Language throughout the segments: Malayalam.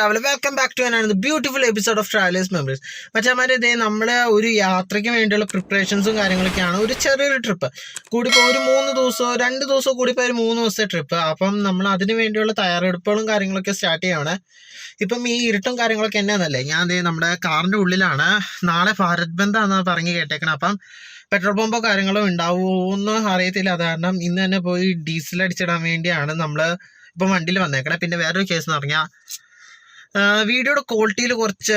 traveler, welcome back to another beautiful episode of Travelers Memories. മച്ചാമാരെ ഇതേ നമ്മളെ ഒരു യാത്രയ്ക്ക് വേണ്ടിയുള്ള പ്രിപ്പറേഷൻസും കാര്യങ്ങളൊക്കെയാണ്. ഒരു ചെറിയൊരു ട്രിപ്പ് കൂടിപ്പോൾ ഒരു 3 ദിവസമോ 2 ദിവസമോ കൂടിപ്പോൾ ഒരു 3 ദിവസത്തെ ട്രിപ്പ്. അപ്പം നമ്മൾ അതിന് വേണ്ടിയുള്ള തയ്യാറെടുപ്പുകളും കാര്യങ്ങളൊക്കെ സ്റ്റാർട്ട് ചെയ്യണം. ഇപ്പം ഈ ഇരുട്ടും കാര്യങ്ങളൊക്കെ എന്നാന്നല്ലേ, ഞാൻ നമ്മുടെ കാറിൻ്റെ ഉള്ളിലാണ്. നാളെ ഭാരത് ബന്ധാന്നാണ് പറഞ്ഞ് കേട്ടേക്കണം. അപ്പം പെട്രോൾ പമ്പോ കാര്യങ്ങളോ ഉണ്ടാവുമെന്ന് അറിയത്തില്ല. അത് കാരണം ഇന്ന് തന്നെ പോയി ഡീസൽ അടിച്ചിടാൻ വേണ്ടിയാണ് നമ്മൾ ഇപ്പം വണ്ടിയിൽ വന്നേക്കണേ. പിന്നെ വേറൊരു കേസ് എന്ന് പറഞ്ഞാൽ വീഡിയോയുടെ ക്വാളിറ്റിയിൽ കുറച്ച്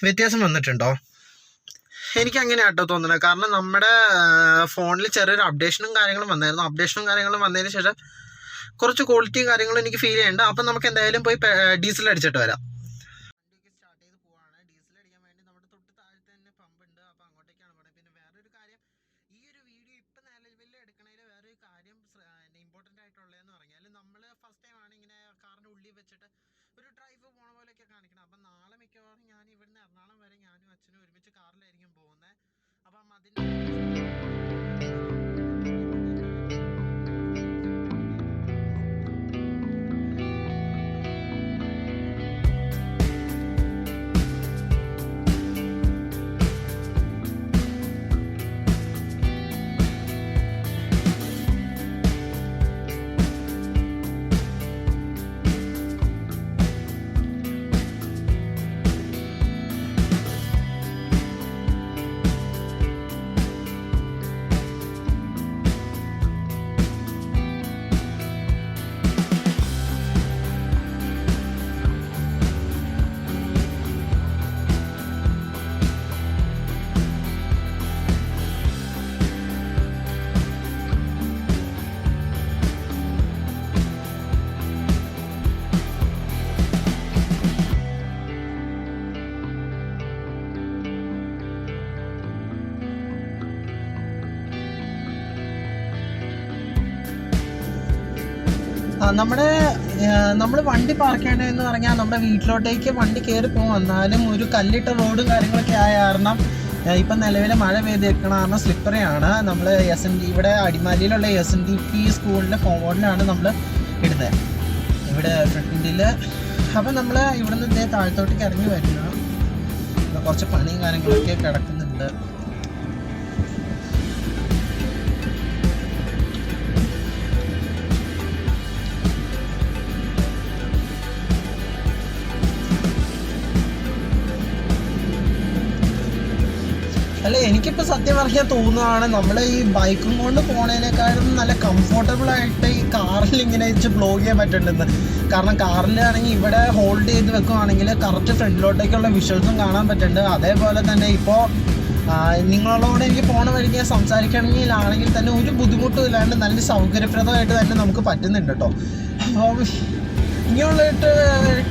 വ്യത്യാസം വന്നിട്ടുണ്ടോ? എനിക്ക് അങ്ങനെയാണ് കേട്ടോ തോന്നുന്നത്. കാരണം നമ്മുടെ ഫോണിൽ ചെറിയൊരു അപ്ഡേഷനും കാര്യങ്ങളും വന്നായിരുന്നു. അപ്ഡേഷനും കാര്യങ്ങളും വന്നതിന് ശേഷം കുറച്ച് ക്വാളിറ്റിയും കാര്യങ്ങളും എനിക്ക് ഫീൽ ചെയ്യുന്നുണ്ട്. അപ്പം നമുക്ക് എന്തായാലും പോയി ഡീസൽ അടിച്ചിട്ട് വരാം. വണ്ടിയൊക്കെ സ്റ്റാർട്ട് ചെയ്ത് പോവാണ്. ഡീസൽ അടിക്കാൻ വേണ്ടി നമ്മുടെ തൊട്ട് താഴത്ത് തന്നെ പമ്പ് ഉണ്ട്. അപ്പം അങ്ങോട്ടേക്കാണ് പോകണത്. പിന്നെ വേറൊരു കാര്യം, ഈ ഒരു വീഡിയോ ഇപ്പം നിലവിൽ എടുക്കണതിൽ വേറൊരു കാര്യം ഇമ്പോർട്ടൻ്റ് ആയിട്ടുള്ളതെന്ന് പറഞ്ഞാൽ, നമ്മൾ ഫസ്റ്റ് ടൈം ആണ് ഇങ്ങനെ കാറിൻ്റെ ഉള്ളിൽ വെച്ചിട്ട് ഒരു ഡ്രൈവ് പോണ പോലെയൊക്കെ കാണിക്കണം. അപ്പം നാളെ മിക്കവാറും ഞാൻ ഇവിടുന്ന് എറണാകുളം വരെ ഞാനും അച്ഛനും ഒരുമിച്ച് കാറിലായിരിക്കും പോകുന്നത്. അപ്പം അതിന് നമ്മൾ വണ്ടി പാർക്ക് ചെയ്യണമെന്ന് പറഞ്ഞാൽ നമ്മുടെ വീട്ടിലോട്ടേക്ക് വണ്ടി കയറി വന്നാലും ഒരു കല്ലിട്ട റോഡും കാര്യങ്ങളൊക്കെ ആയ കാരണം ഇപ്പം നിലവിൽ മഴ പെയ്തേക്കണ കാരണം സ്ലിപ്പറിയാണ്. നമ്മൾ ഇവിടെ അടിമാലിയിലുള്ള SNDP സ്കൂളിൻ്റെ ഫോർവേഡിലാണ് നമ്മൾ ഇടുന്നത്, ഇവിടെ ഫ്രണ്ടിൽ. അപ്പം നമ്മൾ ഇവിടെ നിന്ന് താഴത്തോട്ടേക്ക് ഇറങ്ങി വരുന്ന കുറച്ച് പണിയും കാര്യങ്ങളൊക്കെ കിടക്കുന്നുണ്ട്. അല്ല, എനിക്കിപ്പോൾ സത്യം പറഞ്ഞാൽ തോന്നുകയാണ്, നമ്മൾ ഈ ബൈക്കും കൊണ്ട് പോണതിനേക്കാളും നല്ല കംഫർട്ടബിൾ ആയിട്ട് ഈ കാറിൽ ഇങ്ങനെ വെച്ച് ബ്ലോഗ് ചെയ്യാൻ പറ്റുന്നുണ്ടെന്ന്. കാരണം കാറിലാണെങ്കിൽ ഇവിടെ ഹോൾഡ് ചെയ്ത് വെക്കുകയാണെങ്കിൽ കറക്റ്റ് ഫ്രണ്ടിലോട്ടേക്കുള്ള വിഷ്വൽസും കാണാൻ പറ്റുന്നുണ്ട്. അതേപോലെ തന്നെ ഇപ്പോൾ നിങ്ങളോട് എനിക്ക് പോണ വഴിക്ക് സംസാരിക്കണമെങ്കിലാണെങ്കിൽ തന്നെ ഒരു ബുദ്ധിമുട്ടും ഇല്ലാണ്ട് നല്ല സൗകര്യപ്രദമായിട്ട് തന്നെ നമുക്ക് പറ്റുന്നുണ്ട് കേട്ടോ. അപ്പോൾ ഇങ്ങനെയുള്ളതായിട്ട്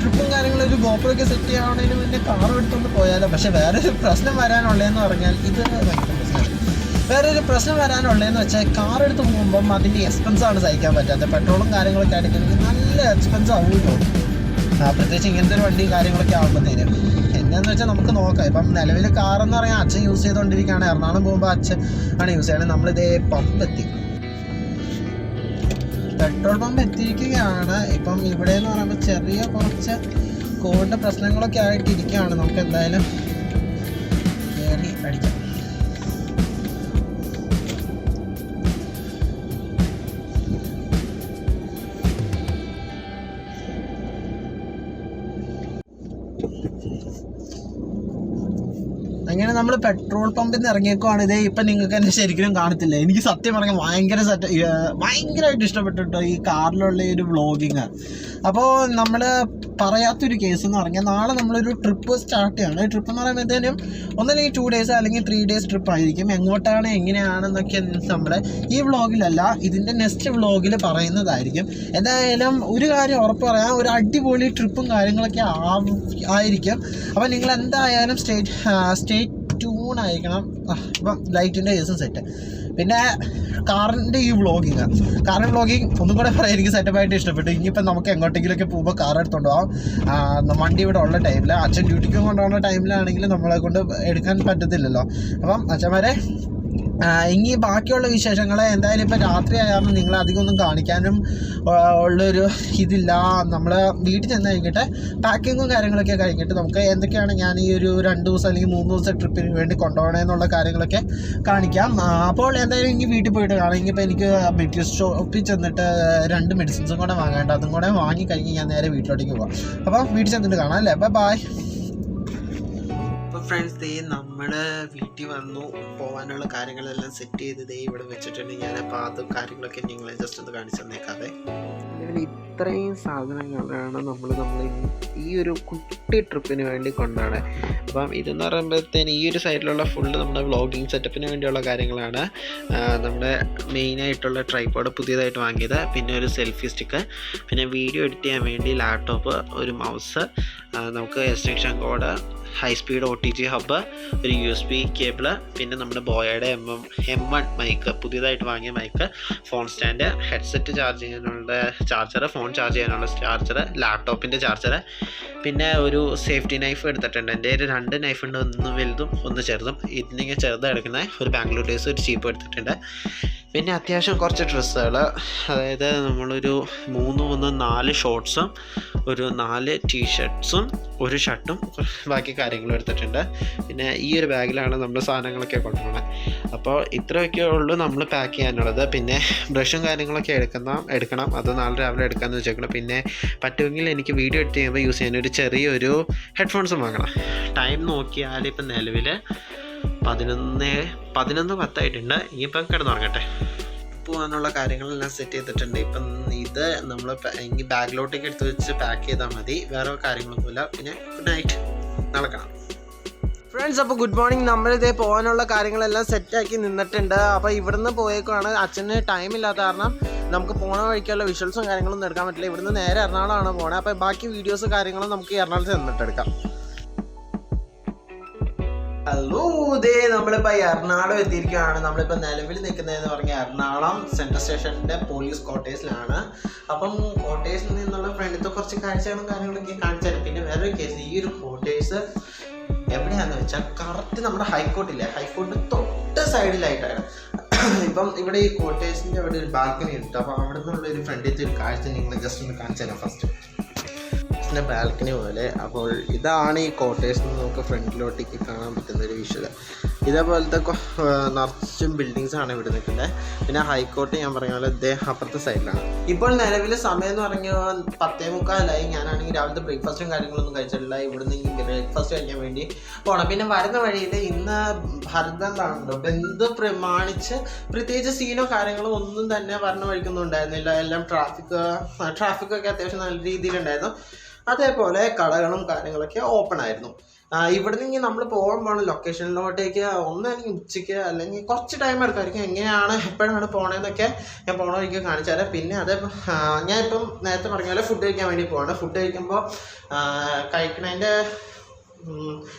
ട്രിപ്പും കാര്യങ്ങളും ഒരു ഗോപ്രോയൊക്കെ സെറ്റ് ചെയ്യാവുന്നതിന് മുന്നേ കാറും എടുത്തുകൊണ്ട് പോയാലോ. പക്ഷെ വേറൊരു പ്രശ്നം വരാനുള്ളതെന്ന് പറഞ്ഞാൽ, ഇത് ഭയങ്കര പ്രശ്നമാണ്. വേറൊരു പ്രശ്നം വരാനുള്ളതെന്ന് വെച്ചാൽ, കാർ എടുത്ത് പോകുമ്പം അതിൻ്റെ എക്സ്പെൻസാണ് സഹിക്കാൻ പറ്റാത്തത്. പെട്രോളും കാര്യങ്ങളൊക്കെ ആയിട്ട് നല്ല എക്സ്പെൻസ് ആവുമല്ലോ, പ്രത്യേകിച്ച് ഇങ്ങനത്തെ ഒരു വണ്ടിയും കാര്യങ്ങളൊക്കെ ആകുമ്പോഴത്തേനും. എന്നാന്ന് വെച്ചാൽ നമുക്ക് നോക്കാം. ഇപ്പം നിലവിൽ കാറെന്ന് പറയാൻ അച്ഛൻ യൂസ് ചെയ്തുകൊണ്ടിരിക്കുകയാണ്. എറണാകുളം പോകുമ്പോൾ അച്ഛൻ ആണ് യൂസ് ചെയ്യണത്. നമ്മളിതേ പമ്പ് എത്തി, പെട്രോൾ പമ്പ് എത്തിയിരിക്കുകയാണ്. ഇപ്പം ഇവിടെ എന്ന് പറയുമ്പോൾ ചെറിയ കുറച്ച് കോവിഡിൻ്റെ പ്രശ്നങ്ങളൊക്കെ ആയിട്ടിരിക്കുകയാണ്. നമുക്ക് എന്തായാലും കയറി അടിക്കാം. അങ്ങനെ നമ്മൾ പെട്രോൾ പമ്പിൽ നിന്ന് ഇറങ്ങിയേക്കുവാണ്. ഇതേ ഇപ്പം നിങ്ങൾക്ക് എന്നെ ശരിക്കും കാണത്തില്ല. എനിക്ക് സത്യം പറഞ്ഞാൽ ഭയങ്കരമായിട്ട് ഇഷ്ടപ്പെട്ടിട്ടോ ഈ കാറിലുള്ള ഈ ഒരു വ്ളോഗിങ്. അപ്പോൾ നമ്മൾ പറയാത്തൊരു കേസ് എന്ന് പറഞ്ഞാൽ, നാളെ നമ്മളൊരു ട്രിപ്പ് സ്റ്റാർട്ട് ചെയ്യണം. ട്രിപ്പ് എന്ന് പറയുമ്പോഴത്തേനും ഒന്നല്ലെങ്കിൽ 2 days അല്ലെങ്കിൽ 3 days ട്രിപ്പ് ആയിരിക്കും. എങ്ങോട്ടാണ് എങ്ങനെയാണെന്നൊക്കെ നമ്മൾ ഈ വ്ളോഗിലല്ല, ഇതിൻ്റെ നെക്സ്റ്റ് വ്ളോഗിൽ പറയുന്നതായിരിക്കും. എന്തായാലും ഒരു കാര്യം ഉറപ്പ് പറയാം, ഒരു അടിപൊളി ട്രിപ്പും കാര്യങ്ങളൊക്കെ ആയിരിക്കും. അപ്പോൾ നിങ്ങൾ എന്തായാലും സ്റ്റേ ട്യൂൺ ആയിരിക്കണം. ഇപ്പം ലൈറ്റിൻ്റെ കേസും സെറ്റ്. പിന്നെ കാറിൻ്റെ ഈ വ്ളോഗിങ് ഒന്നും കൂടെ പറയാം, എനിക്ക് സെറ്റപ്പായിട്ട് ഇഷ്ടപ്പെട്ടു. ഇനിയിപ്പം നമുക്ക് എങ്ങോട്ടെങ്കിലുമൊക്കെ പോകുമ്പോൾ കാർ എടുത്തോണ്ട് പോകാം. വണ്ടി ഇവിടെ ഉള്ള ടൈമിൽ, അച്ഛൻ ഡ്യൂട്ടിക്ക് കൊണ്ടുപോകുന്ന ടൈമിലാണെങ്കിൽ നമ്മളെ കൊണ്ട് എടുക്കാൻ പറ്റത്തില്ലല്ലോ. അപ്പം അച്ഛന്മാരെ ഇനി ബാക്കിയുള്ള വിശേഷങ്ങൾ എന്തായാലും ഇപ്പം രാത്രി ആയാലും നിങ്ങൾ അധികം ഒന്നും കാണിക്കാനും ഉള്ളൊരു ഇതില്ല. നമ്മൾ വീട്ടിൽ ചെന്ന് കഴിഞ്ഞിട്ട് പാക്കിങ്ങും കാര്യങ്ങളൊക്കെ കഴിഞ്ഞിട്ട് നമുക്ക് എന്തൊക്കെയാണ് ഞാൻ ഈ ഒരു 2 ദിവസം അല്ലെങ്കിൽ 3 ദിവസം ട്രിപ്പിന് വേണ്ടി കൊണ്ടുപോകണമെന്നുള്ള കാര്യങ്ങളൊക്കെ കാണിക്കാം. അപ്പോൾ എന്തായാലും ഇനി വീട്ടിൽ പോയിട്ട് കാണാം. ഇനിയിപ്പോൾ എനിക്ക് മെഡിക്കൽ ഷോപ്പിൽ ചെന്നിട്ട് 2 മെഡിസിൻസും കൂടെ വാങ്ങേണ്ട, അതും കൂടെ വാങ്ങി കഴിഞ്ഞ് ഞാൻ നേരെ വീട്ടിലോട്ടേക്ക് പോകാം. അപ്പോൾ വീട്ടിൽ ചെന്നിട്ട് കാണാം അല്ലേ. ബൈ. അപ്പോൾ ഫ്രണ്ട്സ്, നമ്മൾ വീട്ടിൽ വന്നു. പോകാനുള്ള കാര്യങ്ങളെല്ലാം സെറ്റ് ചെയ്ത് ഇവിടെ വെച്ചിട്ടുണ്ട് ഞാൻ. അപ്പോൾ അതും കാര്യങ്ങളൊക്കെ നിങ്ങളെ ജസ്റ്റ് ഒന്ന് കാണിച്ചു തന്നേക്കാതെ. ഇത്രയും സാധനങ്ങളാണ് നമ്മൾ ഈ ഒരു കുട്ടി ട്രിപ്പിന് വേണ്ടി കൊണ്ടാണ്. അപ്പം ഇതെന്ന് പറയുമ്പോഴത്തേന് ഈ ഒരു സൈഡിലുള്ള ഫുള്ള് നമ്മുടെ വ്ളോഗിങ് സെറ്റപ്പിന് വേണ്ടിയുള്ള കാര്യങ്ങളാണ്. നമ്മുടെ മെയിനായിട്ടുള്ള ട്രൈപോഡ് പുതിയതായിട്ട് വാങ്ങിയത്, പിന്നെ ഒരു സെൽഫി സ്റ്റിക്ക്, പിന്നെ വീഡിയോ എഡിറ്റ് ചെയ്യാൻ വേണ്ടി ലാപ്ടോപ്പ്, ഒരു മൗസ്, നമുക്ക് extension cord, high speed OTG hub, ഒരു USB കേബിള്, പിന്നെ നമ്മുടെ ബോയയുടെ M1 മൈക്ക്, പുതിയതായിട്ട് വാങ്ങിയ mic, phone stand, headset charge ചെയ്യാനുള്ള ചാർജർ, ഫോൺ ചാർജ് ചെയ്യാനുള്ള ചാർജർ, ലാപ്ടോപ്പിൻ്റെ ചാർജർ, പിന്നെ ഒരു സേഫ്റ്റി നൈഫ് എടുത്തിട്ടുണ്ട്. എൻ്റെ ഒരു 2 നൈഫ് ഉണ്ട്, ഒന്ന് വലുതും ഒന്ന് ചെറുതും. ഇതിനെ ചെറുത് എടുക്കുന്ന ഒരു ബാംഗ്ലൂർ ഡേയ്സ് ഒരു ചീപ്പ് എടുത്തിട്ടുണ്ട്. പിന്നെ അത്യാവശ്യം കുറച്ച് ഡ്രസ്സുകൾ, അതായത് നമ്മളൊരു 4 ഷോർട്ട്സും ഒരു 4 ടീഷർട്ട്സും ഒരു ഷർട്ടും ബാക്കി കാര്യങ്ങളും എടുത്തിട്ടുണ്ട്. പിന്നെ ഈ ഒരു ബാഗിലാണ് നമ്മൾ സാധനങ്ങളൊക്കെ കൊണ്ടുപോകുന്നത്. അപ്പോൾ ഇത്രയൊക്കെ ഉള്ളൂ നമ്മൾ പാക്ക് ചെയ്യാനുള്ളത്. പിന്നെ ബ്രഷും കാര്യങ്ങളൊക്കെ എടുക്കണം. അത് നാളെ രാവിലെ എടുക്കാമെന്ന് വെച്ചേക്കണം. പിന്നെ പറ്റുമെങ്കിൽ എനിക്ക് വീഡിയോ എഡിറ്റ് ചെയ്യുമ്പോൾ യൂസ് ചെയ്യാൻ ഒരു ചെറിയൊരു ഹെഡ്ഫോൺസും വാങ്ങണം. ടൈം നോക്കിയാൽ ഇപ്പം നിലവിൽ 11:10 ഇനിയിപ്പം കിടന്നുറങ്ങട്ടെ. പോകാനുള്ള കാര്യങ്ങളെല്ലാം സെറ്റ് ചെയ്തിട്ടുണ്ട്. ഇപ്പം ഇത് നമ്മൾ ഇനി ബാഗിലോട്ടേക്ക് എടുത്ത് വെച്ച് പാക്ക് ചെയ്താൽ മതി, വേറെ കാര്യങ്ങളൊന്നുമില്ല. പിന്നെ ഗുഡ് നൈറ്റ്, നാളെ കാണാം ഫ്രണ്ട്സ്. അപ്പോൾ ഗുഡ് മോർണിംഗ്. നമ്മളിതേ പോകാനുള്ള കാര്യങ്ങളെല്ലാം സെറ്റാക്കി നിന്നിട്ടുണ്ട്. അപ്പോൾ ഇവിടുന്ന് പോയേക്കുവാണ്. അച്ഛന് ടൈമില്ലാത്ത കാരണം നമുക്ക് പോണ വഴിക്കുള്ള വിഷ്വൽസും കാര്യങ്ങളൊന്നും എടുക്കാൻ പറ്റില്ല. ഇവിടുന്ന് നേരെ എറണാകുളമാണ് പോണത്. അപ്പോൾ ബാക്കി വീഡിയോസ് കാര്യങ്ങളും നമുക്ക് എറണാകുളത്ത് നിന്നിട്ട് എടുക്കാം. ഹലോ, നമ്മളിപ്പോൾ എറണാകുളം എത്തിയിരിക്കുകയാണ്. നമ്മളിപ്പോൾ നിലവിൽ നിൽക്കുന്നതെന്ന് പറഞ്ഞാൽ എറണാകുളം സെൻട്രൽ സ്റ്റേഷൻ്റെ പോലീസ് ക്വാർട്ടേഴ്സിലാണ്. അപ്പം ക്വാർട്ടേഴ്സിൽ നിന്നുള്ള ഫ്രണ്ടിലത്തെ കുറച്ച് കാഴ്ചകളും കാര്യങ്ങളൊക്കെ കാണിച്ചു തരാം. പിന്നെ വേറൊരു കേസ്, ഈ ഒരു ക്വാർട്ടേഴ്സ് എവിടെയാണെന്ന് വെച്ചാൽ കറക്റ്റ് നമ്മുടെ ഹൈക്കോർട്ടില്ലേ, ഹൈക്കോർട്ടിൻ്റെ തൊട്ട് സൈഡിലായിട്ടാണ്. ഇപ്പം ഇവിടെ ഈ ക്വാർട്ടേഴ്സിൻ്റെ അവിടെ ഒരു ബാൽക്കണി ഉണ്ട്. അപ്പോൾ അവിടെ നിന്നുള്ള ഒരു ഫ്രണ്ടിലത്തെ ഒരു കാഴ്ച നിങ്ങൾ ജസ്റ്റ് ഒന്ന് കാണിച്ചു തരാം. ഫസ്റ്റ് ബാൽക്കണി പോലെ. അപ്പോൾ ഇതാണ് ഈ കോട്ടേഴ്സിൽ നിന്ന് നമുക്ക് ഫ്രണ്ടിലോട്ടേക്ക് കാണാൻ പറ്റുന്ന ഒരു വിഷ്വൽ. ഇതേപോലത്തെ നിറച്ചും ബിൽഡിങ്സാണ് ഇവിടെ നിൽക്കുന്നത്. പിന്നെ ഹൈക്കോർട്ട് ഞാൻ പറഞ്ഞ പോലെ അപ്പുറത്തെ സൈഡിലാണ്. ഇപ്പോൾ നിലവിലെ സമയം എന്ന് പറഞ്ഞാൽ 10:45. ഞാനാണെങ്കിൽ രാവിലത്തെ ബ്രേക്ക്ഫാസ്റ്റും കാര്യങ്ങളൊന്നും കഴിച്ചിട്ടില്ല. ഇവിടെ നിന്ന് ബ്രേക്ക്ഫാസ്റ്റ് കഴിക്കാൻ വേണ്ടി പോകണം. പിന്നെ വരുന്ന വഴിയിൽ ഇന്ന് ഭരതനാണല്ലോ, ബന്ധു പ്രമാണിച്ച് പ്രത്യേകിച്ച് സീനോ കാര്യങ്ങളോ ഒന്നും തന്നെ വരുന്ന വഴിക്കൊന്നും ഉണ്ടായിരുന്നില്ല. എല്ലാം ട്രാഫിക്കൊക്കെ അത്യാവശ്യം നല്ല രീതിയിലുണ്ടായിരുന്നു. അതേപോലെ കടകളും കാര്യങ്ങളൊക്കെ ഓപ്പൺ ആയിരുന്നു. ഇവിടെ നിന്ന് നമ്മൾ പോകുമ്പോൾ ലൊക്കേഷനിലോട്ടേക്ക് ഒന്നല്ലെങ്കിൽ ഉച്ചയ്ക്ക് അല്ലെങ്കിൽ കുറച്ച് ടൈം എടുക്കുമായിരിക്കും. എങ്ങനെയാണ് എപ്പോഴാണ് പോകണമെന്നൊക്കെ ഞാൻ പോകണ വഴിക്ക് കാണിച്ചു തരാം. പിന്നെ ഞാനിപ്പം നേരത്തെ പറഞ്ഞ പോലെ ഫുഡ് കഴിക്കാൻ വേണ്ടി പോവാണ്. ഫുഡ് കഴിക്കുമ്പോൾ കഴിക്കണതിൻ്റെ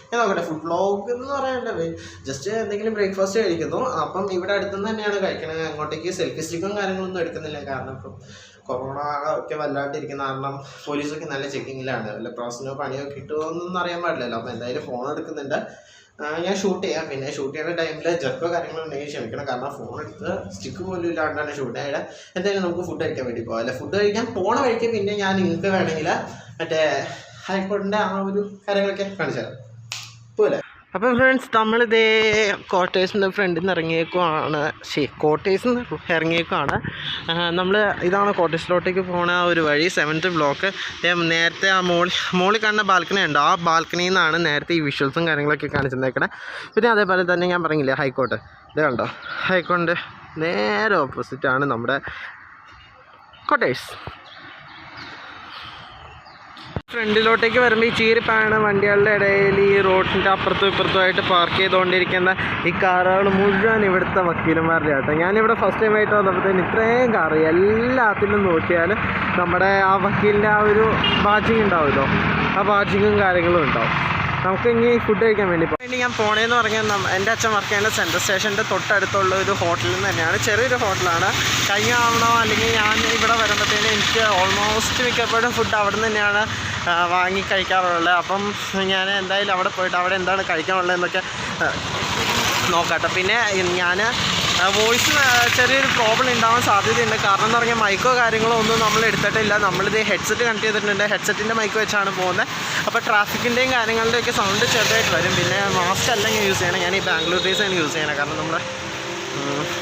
ഞാൻ നോക്കട്ടെ, ഫുഡ് വ്ളോഗ് എന്ന് പറയണ്ടേ, ജസ്റ്റ് എന്തെങ്കിലും ബ്രേക്ക്ഫാസ്റ്റ് കഴിക്കുന്നു. അപ്പം ഇവിടെ അടുത്തുനിന്ന് തന്നെയാണ് കഴിക്കണത്. അങ്ങോട്ടേക്ക് സെൽഫി സ്റ്റിക്കും കാര്യങ്ങളൊന്നും എടുക്കുന്നില്ല. കാരണം ഇപ്പം കൊറോണ ഒക്കെ വല്ലാണ്ടിരിക്കുന്ന കാരണം പോലീസൊക്കെ നല്ല ചെക്കിങ്ങിലാണ്. വല്ല പ്രശ്നമോ പണിയോ കിട്ടുമോ എന്നൊന്നും അറിയാൻ പാടില്ലല്ലോ. അപ്പോൾ എന്തായാലും ഫോൺ എടുക്കുന്നുണ്ട്, ഞാൻ ഷൂട്ട് ചെയ്യാം. പിന്നെ ഷൂട്ട് ചെയ്യുന്ന ടൈമിൽ ജെർക്കോ കാര്യങ്ങളോ ഉണ്ടെങ്കിൽ ക്ഷമിക്കണം. കാരണം ഫോൺ എടുത്ത് സ്റ്റിക്ക് പോലും ഇല്ലാണ്ടാണ് ഷൂട്ട് ചെയ്യുക. എന്തായാലും നമുക്ക് ഫുഡ് കഴിക്കാൻ വേണ്ടി പോകാം അല്ലെ. ഫുഡ് കഴിക്കാൻ പോണ വഴിക്ക് പിന്നെ ഞാൻ നിങ്ങൾക്ക് വേണമെങ്കിൽ മറ്റേ ഹൈക്കോർട്ടിൻ്റെ ആ ഒരു കാര്യങ്ങളൊക്കെ കാണിച്ചു തരാം പോലെ. അപ്പോൾ ഫ്രണ്ട്സ്, നമ്മളിതേ ക്വാർട്ടേഴ്സിൻ്റെ ഫ്രണ്ടിൽ നിന്ന് ഇറങ്ങിയേക്കുവാണ്. ക്വാർട്ടേഴ്സിൽ നിന്ന് ഇറങ്ങിയേക്കുവാണ്. ഇതാണ് ക്വാർട്ടേഴ്സിലോട്ടേക്ക് പോണ ഒരു വഴി, 7th ബ്ലോക്ക്. നേരത്തെ ആ മോളിൽ കാണുന്ന ബാൽക്കണി ഉണ്ട്, ആ ബാൽക്കണിയിൽ നിന്നാണ് നേരത്തെ ഈ വിഷ്വൽസും കാര്യങ്ങളൊക്കെ കാണിച്ചിരുന്നേക്കണേ. പിന്നെ അതേപോലെ തന്നെ ഞാൻ പറഞ്ഞില്ലേ ഹൈക്കോർട്ട്, ഇത് കണ്ടോ, ഹൈക്കോർട്ടിൻ്റെ നേരെ ഓപ്പോസിറ്റാണ് നമ്മുടെ ക്വാർട്ടേഴ്സ്. ഫ്രണ്ടിലോട്ടേക്ക് വരുമ്പോൾ ഈ ചീരിപ്പാണ് വണ്ടികളുടെ ഇടയിൽ ഈ റോഡിൻ്റെ അപ്പുറത്തും ഇപ്പുറത്തുമായിട്ട് പാർക്ക് ചെയ്തുകൊണ്ടിരിക്കുന്ന ഈ കാറുകൾ മുഴുവൻ ഇവിടുത്തെ വക്കീലന്മാരുടെ ആട്ടോ. ഞാനിവിടെ ഫസ്റ്റ് ടൈം ആയിട്ട് വന്നപ്പോഴത്തേന് ഇത്രയും കാറ് എല്ലാത്തിലും നോക്കിയാൽ നമ്മുടെ ആ വക്കീലിൻ്റെ ആ ഒരു ബാഡ്ജിങ് ഉണ്ടാവുമല്ലോ, ആ ബാഡ്ജിങ്ങും കാര്യങ്ങളും ഉണ്ടാവും. നമുക്ക് ഇനി ഫുഡ് കഴിക്കാൻ വേണ്ടി ഞാൻ പോണേന്ന് പറഞ്ഞാൽ എൻ്റെ അച്ഛൻ വർക്ക് ചെയ്യുന്ന സെൻട്രൽ സ്റ്റേഷൻ്റെ തൊട്ടടുത്തുള്ള ഒരു ഹോട്ടലിൽ നിന്ന് തന്നെയാണ്. ചെറിയൊരു ഹോട്ടലാണ്. കഴിഞ്ഞ ആവണോ അല്ലെങ്കിൽ ഞാൻ ഇവിടെ വരുമ്പോഴത്തേന് എനിക്ക് ഓൾമോസ്റ്റ് മിക്കപ്പോഴും ഫുഡ് അവിടെ നിന്ന് തന്നെയാണ് വാങ്ങി കഴിക്കാറുള്ളത്. അപ്പം ഞാൻ എന്തായാലും അവിടെ പോയിട്ട് അവിടെ എന്താണ് കഴിക്കാനുള്ളതെന്നൊക്കെ നോക്കട്ടെ. പിന്നെ ഞാൻ വോയിസ് ചെറിയൊരു പ്രോബ്ലം ഉണ്ടാവാൻ സാധ്യതയുണ്ട്. കാരണം എന്ന് പറഞ്ഞാൽ മൈക്കോ കാര്യങ്ങളോ ഒന്നും നമ്മൾ എടുത്തിട്ടില്ല. നമ്മളിത് ഹെഡ്സെറ്റ് കണക്ട് ചെയ്തിട്ടുണ്ട്. ഹെഡ്സെറ്റിൻ്റെ മൈക്ക് വെച്ചാണ് പോകുന്നത്. അപ്പോൾ ട്രാഫിക്കിൻ്റെയും കാര്യങ്ങളുടെയൊക്കെ സൗണ്ട് ചെറുതായിട്ട് വരും. പിന്നെ മാസ്ക് അല്ലെങ്കിൽ യൂസ് ചെയ്യണം. ഞാൻ ഈ ബാംഗ്ലൂർ ഡേയ്സാണ് യൂസ് ചെയ്യണം. കാരണം നമ്മൾ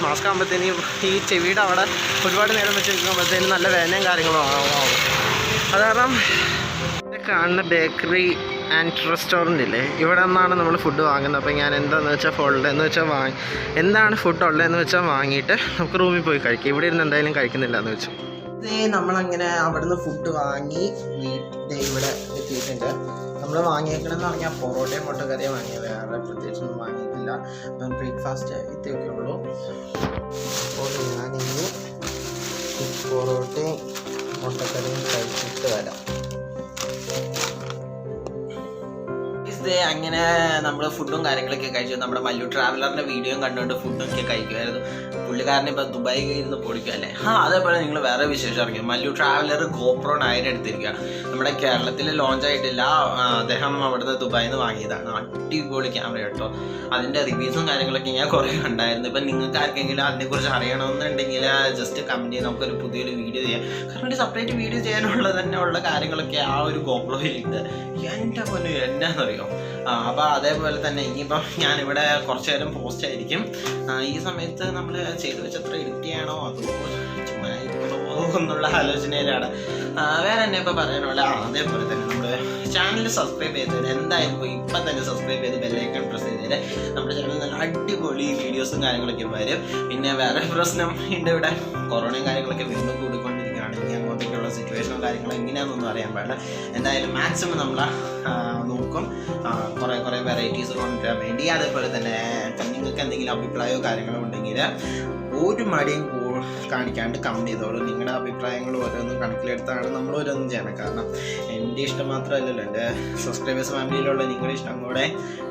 മാസ്ക് ആകുമ്പോഴത്തേനും ഈ ചെവിയുടെ അവിടെ ഒരുപാട് നേരം വെച്ച് നിൽക്കുമ്പോഴത്തേനും നല്ല വേദനയും കാര്യങ്ങളും ആവും. അത് കാരണം കാണുന്ന ബേക്കറി ആൻഡ് റെസ്റ്റോറൻ്റ് ഇല്ലേ, ഇവിടെ നിന്നാണ് നമ്മൾ ഫുഡ് വാങ്ങുന്നത്. അപ്പോൾ ഞാൻ എന്താണെന്ന് വെച്ചാൽ എന്താണ് ഫുഡ് ഉള്ളതെന്ന് വെച്ചാൽ വാങ്ങിയിട്ട് നമുക്ക് റൂമിൽ പോയി കഴിക്കാം. ഇവിടെ ഇരുന്ന് എന്തായാലും കഴിക്കുന്നില്ല എന്ന് വെച്ചു. നമ്മളങ്ങനെ അവിടുന്ന് ഫുഡ് വാങ്ങി ഇവിടെ എത്തിയിട്ടുണ്ട്. നമ്മൾ വാങ്ങിയേക്കണമെന്ന് പറഞ്ഞാൽ പൊറോട്ടയും മുട്ടക്കറിയും വാങ്ങിയത്, വേറെ പ്രത്യേകിച്ചൊന്നും വാങ്ങിയിട്ടില്ല. അപ്പം ബ്രേക്ക്ഫാസ്റ്റ് ഇത്രയൊക്കെ ഉള്ളൂ. അപ്പോൾ ഞാനിന്ന് പൊറോട്ടയും മുട്ടക്കറിയും കഴിച്ചിട്ട് വരാം. അങ്ങനെ നമ്മൾ ഫുഡും കാര്യങ്ങളൊക്കെ കഴിച്ചു. നമ്മുടെ മല്ലു ട്രാവലറിൻ്റെ വീഡിയോയും കണ്ടുകൊണ്ട് ഫുഡൊക്കെ കഴിക്കുമായിരുന്നു. പുള്ളിക്കാരനെ ഇപ്പോൾ ദുബായി ഇരുന്ന് പൊടിക്കുകയല്ലേ. അതേപോലെ നിങ്ങൾ വേറെ വിശേഷം അറിയാം. Mallu traveller GoPro 9 എടുത്തിരിക്കുക. നമ്മുടെ കേരളത്തിൽ ലോഞ്ച് ആയിട്ടില്ല. അദ്ദേഹം അവിടുത്തെ ദുബായിൽ നിന്ന് വാങ്ങിയതാണ്. അടിപൊളി ക്യാമറ കേട്ടോ. അതിൻ്റെ റിവ്യൂസും കാര്യങ്ങളൊക്കെ ഞാൻ കുറേ കണ്ടായിരുന്നു. ഇപ്പം നിങ്ങൾക്ക് ആർക്കെങ്കിലും അതിനെക്കുറിച്ച് അറിയണമെന്നുണ്ടെങ്കിൽ ജസ്റ്റ് കമൻറ്റ് ചെയ്ത് നമുക്കൊരു പുതിയൊരു വീഡിയോ ചെയ്യാം. കാരണം ഒരു സെപ്പറേറ്റ് വീഡിയോ ചെയ്യാനുള്ള തന്നെ ഉള്ള കാര്യങ്ങളൊക്കെ ആ ഒരു GoProയിലുണ്ട്. എൻ്റെ പൊന്നു എന്നാന്നറിയോ. അപ്പോൾ അതേപോലെ തന്നെ ഇനിയിപ്പം ഞാനിവിടെ കുറച്ച് നേരം പോസ്റ്റ് ആയിരിക്കും. ഈ സമയത്ത് നമ്മൾ ചെയ്ത് വെച്ചത്ര എഡിറ്റ് ചെയ്യണോ അതോ ചുമ്മാ എന്നുള്ള ആലോചനയിലാണ്. വേറെ എന്നെ ഇപ്പോൾ പറയാനുള്ള അതേപോലെ തന്നെ നമ്മൾ ചാനൽ സബ്സ്ക്രൈബ് ചെയ്തത് എന്തായാലും ഇപ്പം തന്നെ സബ്സ്ക്രൈബ് ചെയ്ത് ബെല്ലൈക്കൺ പ്രസ് ചെയ്തത് നമ്മുടെ ചാനൽ നല്ല അടിപൊളി വീഡിയോസും കാര്യങ്ങളൊക്കെ വരും. പിന്നെ വേറെ പ്രശ്നം ഉണ്ട്, ഇവിടെ കൊറോണയും കാര്യങ്ങളൊക്കെ വീണ്ടും കൂടിക്കൊണ്ടിരിക്കുകയാണ്. ഇനി അങ്ങോട്ടേക്കുള്ള സിറ്റുവേഷനും കാര്യങ്ങളും എങ്ങനെയാണെന്നൊന്നും അറിയാൻ പാടില്ല. എന്തായാലും മാക്സിമം നമ്മൾ നോക്കും കുറേ വെറൈറ്റീസ് കൊണ്ടുവരാൻ വേണ്ടി. അതേപോലെ തന്നെ നിങ്ങൾക്ക് എന്തെങ്കിലും അഭിപ്രായമോ കാര്യങ്ങളോ ഉണ്ടെങ്കിൽ ഒരു മടിയും കാണിക്കാണ്ട് കമൻറ്റ് ചെയ്തോളൂ. നിങ്ങളുടെ അഭിപ്രായങ്ങൾ ഓരോന്നും കണക്കിലെടുത്താണ് നമ്മൾ ഓരോന്നും ചെയ്യണം. കാരണം എൻ്റെ ഇഷ്ടം മാത്രമല്ലല്ലോ, എൻ്റെ സബ്സ്ക്രൈബേഴ്സ് ഫാമിലിയിലുള്ള നിങ്ങളുടെ ഇഷ്ടം കൂടെ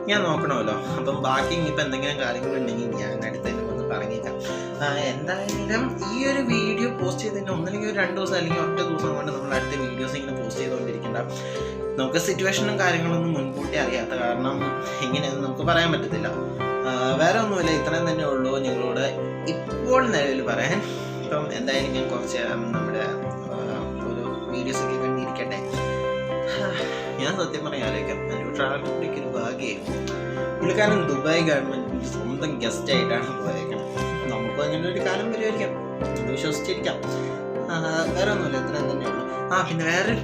ഞാൻ നോക്കണമല്ലോ. അപ്പം ബാക്കി ഇനിയിപ്പോൾ എന്തെങ്കിലും കാര്യങ്ങളുണ്ടെങ്കിൽ ഞാൻ അടുത്തതിന് ഒന്ന് പറഞ്ഞേക്കാം. എന്തായാലും ഈ ഒരു വീഡിയോ പോസ്റ്റ് ചെയ്തതിന് ഒന്നില്ലെങ്കിൽ ഒരു 2 ദിവസം അല്ലെങ്കിൽ ഒറ്റ ദിവസം കൊണ്ട് നമ്മൾ അടുത്ത വീഡിയോസ് ഇങ്ങനെ പോസ്റ്റ് ചെയ്തുകൊണ്ടിരിക്കേണ്ട. നമുക്ക് സിറ്റുവേഷനും കാര്യങ്ങളൊന്നും മുൻകൂട്ടി അറിയാത്ത കാരണം എങ്ങനെയാണെന്ന് നമുക്ക് പറയാൻ പറ്റത്തില്ല. വേറെ ഒന്നുമില്ല, ഇത്രയും തന്നെ ഉള്ളൂ നിങ്ങളോട് ഇപ്പോൾ നിലവിൽ പറയാൻ. ഇപ്പം എന്തായാലും ഞാൻ കുറച്ച് നമ്മുടെ ഒരു വീഡിയോസൊക്കെ കണ്ടിരിക്കട്ടെ. ഞാൻ സത്യം പറയാൻ ആലോചിക്കാം, ഒരു ട്രാവലിലേക്ക് ഒരു ഭാഗ്യം. പുള്ളിക്കാരൻ ദുബായ് ഗവൺമെൻറ് സ്വന്തം ഗസ്റ്റായിട്ടാണ് പോയേക്കണം. നമുക്കും അങ്ങനെ ഒരു കാലം വരുമായിരിക്കാം, വിശ്വസിച്ചിരിക്കാം. വേറെ ഒന്നുമില്ല, ഇത്രയും തന്നെ ഉള്ളൂ. പിന്നെ വേറെ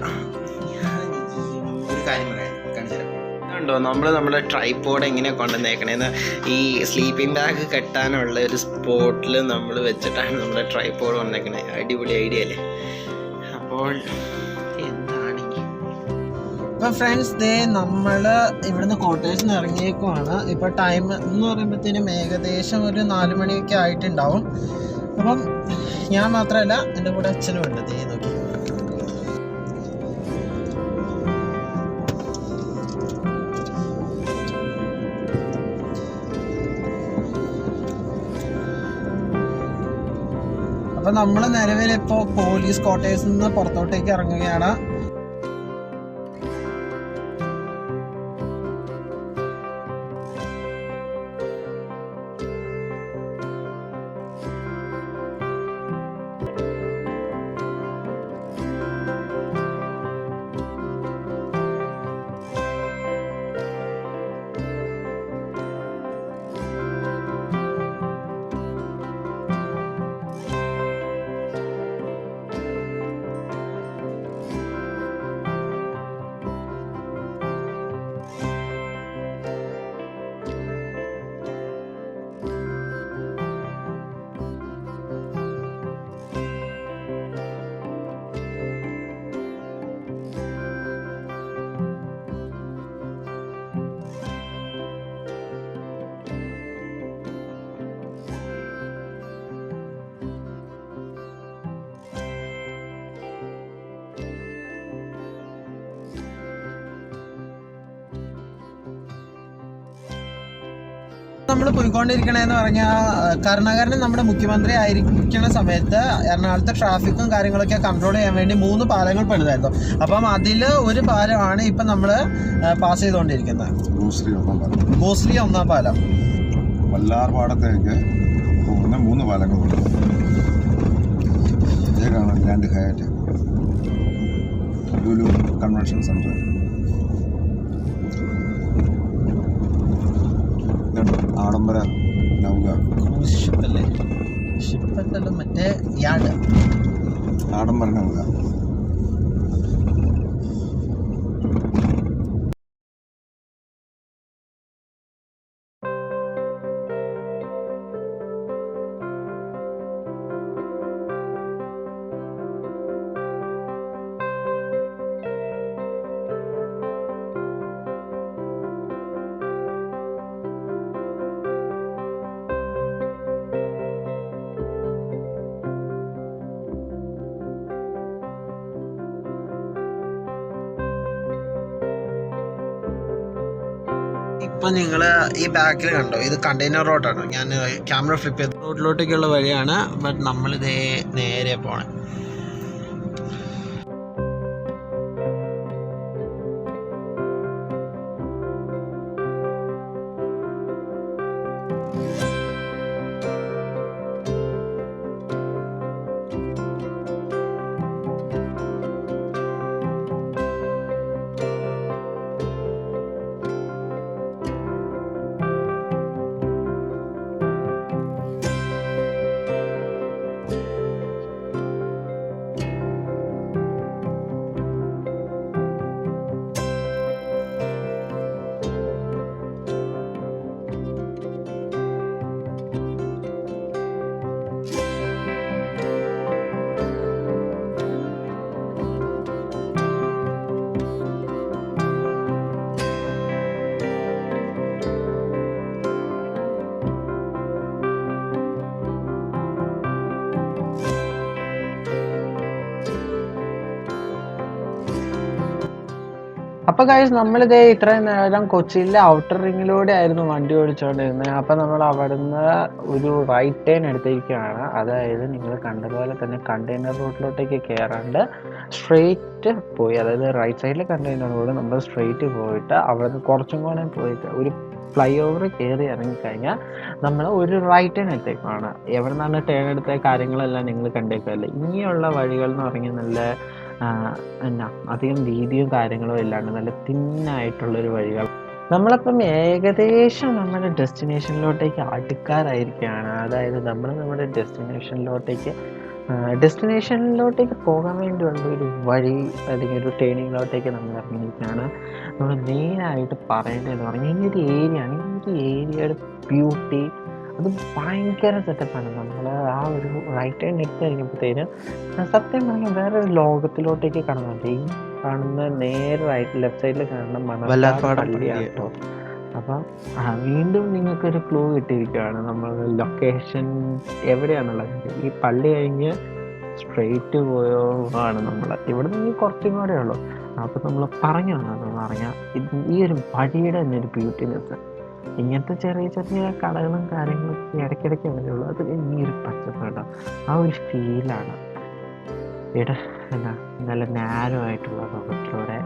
ഒരു കാര്യം പറയാം, കാണിച്ചു തരാം. ഉണ്ടോ നമ്മുടെ ട്രൈപോഡ് എങ്ങനെ കൊണ്ടുവന്നേക്കണേന്ന്. ഈ സ്ലീപ്പിംഗ് ബാഗ് കെട്ടാനുള്ള ഒരു സ്പോട്ടിൽ നമ്മൾ വെച്ചിട്ടാണ് നമ്മുടെ ട്രൈപോഡ് കൊണ്ടുവന്നേക്കണേ. അടിപൊളി ഐഡിയ അല്ലേ. അപ്പോൾ എന്താണെങ്കിൽ ഇപ്പം ഫ്രണ്ട്സ് നമ്മൾ ഇവിടുന്ന് കോട്ടേഴ്സിന് ഇറങ്ങിയേക്കുവാണ്. ഇപ്പോൾ ടൈം എന്ന് പറയുമ്പോഴത്തേനും ഏകദേശം ഒരു 4 മണിയൊക്കെ ആയിട്ടുണ്ടാവും. അപ്പം ഞാൻ മാത്രമല്ല, എൻ്റെ കൂടെ അച്ഛനും ഉണ്ട്. നോക്കി അപ്പം നമ്മൾ നിലവിലിപ്പോൾ പോലീസ് ക്വാർട്ടേഴ്സിൽ നിന്ന് പുറത്തോട്ടേക്ക് ഇറങ്ങുകയാണ്. നമ്മൾ പോയിക്കൊണ്ടിരിക്കണേന്ന് പറഞ്ഞാൽ കരുണാകരൻ നമ്മുടെ മുഖ്യമന്ത്രി ആയിരിക്കുന്ന സമയത്ത് എറണാകുളത്തെ ട്രാഫിക്കും കാര്യങ്ങളൊക്കെ കൺട്രോൾ ചെയ്യാൻ വേണ്ടി 3 പാലങ്ങൾ പണിതായിരുന്നു. അപ്പം അതിൽ ഒരു പാലമാണ് ഇപ്പം നമ്മൾ പാസ് ചെയ്തുകൊണ്ടിരിക്കുന്നത്. ഗോശ്രീ 1-ാം പാലം. വല്ലാർപാടത്തേക്ക് പോകുന്ന 3 പാലങ്ങളുണ്ട്. ഇതേ കാണാം ഗ്രാൻഡ് ഹയാറ്റ്, ലുലു കൺവെൻഷൻ സെൻറ്റർ, ആഡംബര നൗക, ഷിപ്പല്ലേ മറ്റേ യാർഡ്, ആഡംബര നൗക. ഇപ്പൊ നിങ്ങള് ഈ ബാക്കിൽ കണ്ടോ, ഇത് കണ്ടെയ്നർ റോഡാണ്. ഞാൻ ക്യാമറ ഫ്ലിപ്പ് ചെയ്ത് റോഡിലോട്ടേക്കുള്ള വഴിയാണ്. ബട്ട് നമ്മളിതേ നേരെ പോണേ. അപ്പോൾ ഗൈസ്, നമ്മളിതേ ഇത്രയും നേരം കൊച്ചിയിലെ ഔട്ടർ റിങ്ങിലൂടെ ആയിരുന്നു വണ്ടി ഓടിച്ചുകൊണ്ടിരുന്നത്. അപ്പോൾ നമ്മൾ അവിടുന്ന് ഒരു റൈറ്റ് ടേൺ എടുത്തിരിക്കുകയാണ്. അതായത് നിങ്ങൾ കണ്ടതുപോലെ തന്നെ കണ്ടെയ്നർ റോഡിലോട്ടേക്ക് കയറാണ്ട് സ്ട്രെയിറ്റ് പോയി, അതായത് റൈറ്റ് സൈഡിൽ കണ്ടെയ്നർ റോഡ്, നമ്മൾ സ്ട്രെയിറ്റ് പോയിട്ട് അവിടുന്ന് കുറച്ചും കൂടെ പോയിട്ട് ഒരു ഫ്ലൈ ഓവർ കയറി ഇറങ്ങിക്കഴിഞ്ഞാൽ നമ്മൾ ഒരു റൈറ്റ് ടേൺ എടുത്തേക്കാണ്. എവിടെ നിന്നാണ് ടേൺ എടുത്ത കാര്യങ്ങളെല്ലാം നിങ്ങൾ കണ്ടേക്കല്ലേ. ഇനിയുള്ള വഴികൾ എന്ന് പറഞ്ഞാൽ നല്ല എന്നാ അധികം വീതിയും കാര്യങ്ങളും ഇല്ലാണ്ട് നല്ല തിന്നായിട്ടുള്ളൊരു വഴികൾ. നമ്മളപ്പം ഏകദേശം നമ്മുടെ ഡെസ്റ്റിനേഷനിലോട്ടേക്ക് അടുക്കാറായിരിക്കുകയാണ്. അതായത് നമ്മൾ നമ്മുടെ ഡെസ്റ്റിനേഷനിലോട്ടേക്ക് പോകാൻ വേണ്ടിയുള്ള ഒരു വഴി അല്ലെങ്കിൽ ഒരു ട്രെയിനിങ്ങിലോട്ടേക്ക് നമ്മൾ ഇറങ്ങിയിരിക്കുകയാണ്. നമ്മൾ മെയിനായിട്ട് പറയേണ്ടതെന്ന് പറഞ്ഞാൽ ഈ ഒരു ഏരിയയാണ്. ഈ ഒരു ഏരിയയുടെ ബ്യൂട്ടി അത് ഭയങ്കര സെറ്റപ്പാണ്. നമ്മൾ ആ ഒരു റൈറ്റ് ഹാൻഡ് എടുത്ത് കഴിഞ്ഞപ്പോഴത്തേനും സത്യം പറഞ്ഞാൽ വേറൊരു ലോകത്തിലോട്ടേക്ക് കടന്നുണ്ട്. ഈ കാണുന്ന നേരെ ലെഫ്റ്റ് സൈഡിൽ കാണുന്ന മണർക്കാട് പള്ളിയാട്ടോ. അപ്പം വീണ്ടും നിങ്ങൾക്കൊരു ക്ലൂ കിട്ടിയിരിക്കുകയാണ് നമ്മൾ ലൊക്കേഷൻ എവിടെയാണുള്ളത്. ഈ പള്ളി കഴിഞ്ഞ് സ്ട്രെയിറ്റ് പോയാണ് നമ്മൾ. ഇവിടെ നിന്ന് കുറച്ചും കൂടെ ഉള്ളൂ. അപ്പോൾ നമ്മൾ പറഞ്ഞു വന്നതെന്ന് പറഞ്ഞാൽ ഈ ഒരു വഴിയുടെ തന്നെ ഒരു ബ്യൂട്ടിനെസ്, ഇങ്ങനത്തെ ചെറിയ ചെറിയ കടകളും കാര്യങ്ങളൊക്കെ ഇടയ്ക്കിടയ്ക്ക് വരുള്ളൂ. അത് ഈ ഒരു പച്ചപ്പാണ്, ആ ഒരു ഫീലാണ്. എന്നാ നല്ല നാരോ ആയിട്ടുള്ള റോഡിലൂടെ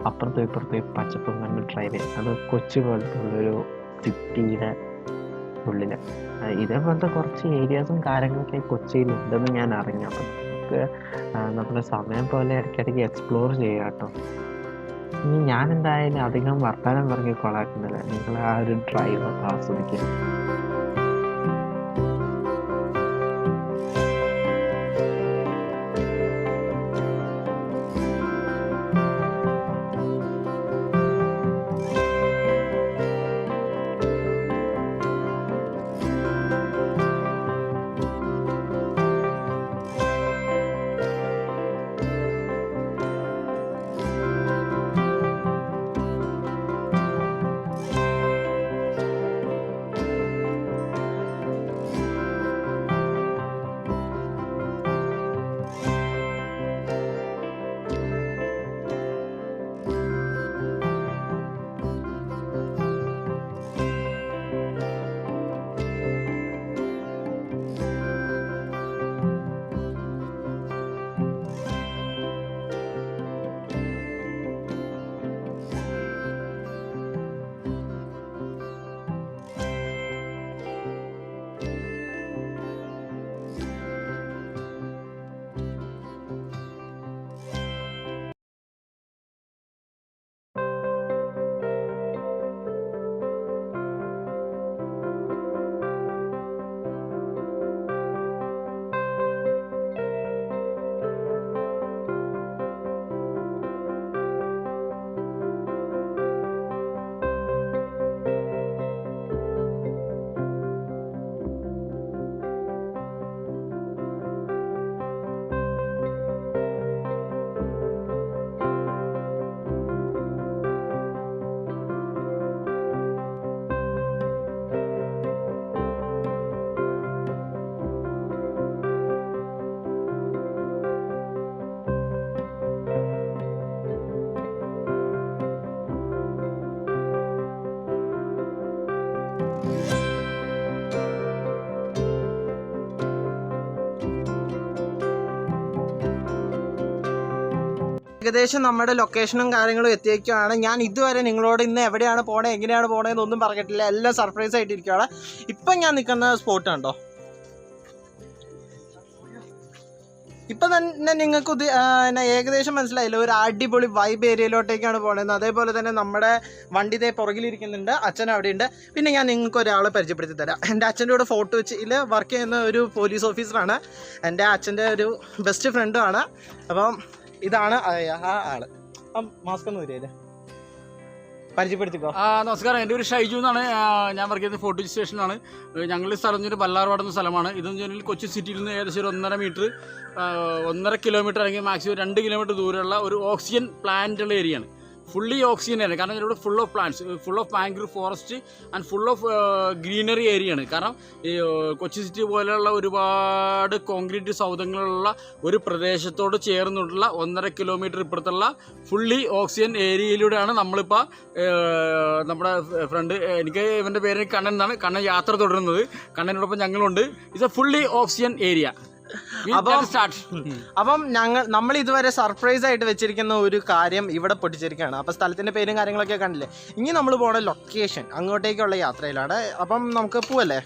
അപ്പുറത്തും ഇപ്പുറത്തും ഈ പച്ചപ്പും കണ്ട് ഡ്രൈവ് ചെയ്യും. അത് കൊച്ചി പോലത്തെ ഉള്ളൊരു സിറ്റിയുടെ ഉള്ളിൽ ഇതേപോലത്തെ കുറച്ച് ഏരിയാസും കാര്യങ്ങളൊക്കെ കൊച്ചിയിലുണ്ടെന്ന് ഞാൻ അറിഞ്ഞു. അപ്പം നമുക്ക് നമ്മുടെ സമയം പോലെ ഇടയ്ക്കിടയ്ക്ക് എക്സ്പ്ലോർ ചെയ്യാം കേട്ടോ. ഇനി ഞാൻ എന്തായാലും അധികം വർത്തമാനം പറഞ്ഞ് കൊളാക്കുന്നില്ല. നിങ്ങൾ ആ ഒരു ഡ്രൈവ് ആസ്വദിക്കുക. ഏകദേശം നമ്മുടെ ലൊക്കേഷനും കാര്യങ്ങളും എത്തിയേക്കുകയാണ്. ഞാൻ ഇതുവരെ നിങ്ങളോട് ഇന്ന് എവിടെയാണ് പോണേ എങ്ങനെയാണ് പോണേന്നൊന്നും പറഞ്ഞിട്ടില്ല. എല്ലാം സർപ്രൈസ് ആയിട്ടിരിക്കുകയാണ്. ഇപ്പം ഞാൻ നിൽക്കുന്ന സ്പോട്ട് കണ്ടോ, ഇപ്പം തന്നെ നിങ്ങൾക്ക് ഏകദേശം മനസ്സിലായില്ല, ഒരു അടിപൊളി വൈബ് ഏരിയയിലോട്ടേക്കാണ് പോകുന്നത്. അതേപോലെ തന്നെ നമ്മുടെ വണ്ടി ഇതേ പുറകിലിരിക്കുന്നുണ്ട്, അച്ഛൻ അവിടെയുണ്ട്. പിന്നെ ഞാൻ നിങ്ങൾക്ക് ഒരാളെ പരിചയപ്പെടുത്തി തരാം. എൻ്റെ അച്ഛൻ്റെ കൂടെ ഫോർട്ട് കൊച്ചിയിൽ വർക്ക് ചെയ്യുന്ന ഒരു പോലീസ് ഓഫീസറാണ്, എൻ്റെ അച്ഛൻ്റെ ഒരു ബെസ്റ്റ് ഫ്രണ്ടുമാണ്. അപ്പം ഇതാണ് ആ ആള്. മാസ്ക് ഒന്ന് വരികയല്ലേ, പരിചയപ്പെടുത്തിക്കോ. നമസ്കാരം, എൻ്റെ ഒരു ഷൈജു എന്നാണ്. ഞാൻ വർക്ക് ചെയ്യുന്നത് ഫോർട്ട് കൊച്ചി സ്റ്റേഷനാണ്. ഞങ്ങളുടെ സ്ഥലം ഒരു ബല്ലാർപാട് എന്ന സ്ഥലമാണ്. ഇതെന്ന് വെച്ചാൽ കൊച്ചി സിറ്റിയിൽ നിന്ന് ഏകദേശം ഒരു 1.5 കിലോമീറ്റർ അല്ലെങ്കിൽ മാക്സിമം 2 കിലോമീറ്റർ ദൂരമുള്ള ഒരു ഓക്സിജൻ പ്ലാന്റ് ഉള്ള ഏരിയയാണ്. ഫുള്ളി ഓക്സിജനാണ്. കാരണം ഇവിടെ full of plants, full of mangrove forest and full of greenery ഏരിയയാണ്. കാരണം ഈ കൊച്ചി സിറ്റി പോലെയുള്ള ഒരുപാട് കോൺക്രീറ്റ് സൗധങ്ങളുള്ള ഒരു പ്രദേശത്തോട് ചേർന്നിട്ടുള്ള 1.5 കിലോമീറ്റർ ഇപ്പുറത്തുള്ള ഫുള്ളി ഓക്സിജൻ ഏരിയയിലൂടെയാണ് നമ്മളിപ്പോൾ നമ്മുടെ ഫ്രണ്ട്, എനിക്ക് ഇവൻ്റെ പേര് കണ്ണൻ എന്നാണ്, കണ്ണൻ യാത്ര തുടരുന്നത്. കണ്ണനോടൊപ്പം ഞങ്ങളുണ്ട്. It's A fully oxygen area. അപ്പം നമ്മൾ ഇതുവരെ സർപ്രൈസ് ആയിട്ട് വെച്ചിരിക്കുന്ന ഒരു കാര്യം ഇവിടെ പൊട്ടിച്ചിരിക്കുകയാണ്. അപ്പം സ്ഥലത്തിൻ്റെ പേരും കാര്യങ്ങളൊക്കെ കണ്ടില്ലേ. ഇനി നമ്മൾ പോണ ലൊക്കേഷൻ അങ്ങോട്ടേക്കുള്ള യാത്രയിലാണ്. അപ്പം നമുക്ക് പോവല്ലേ.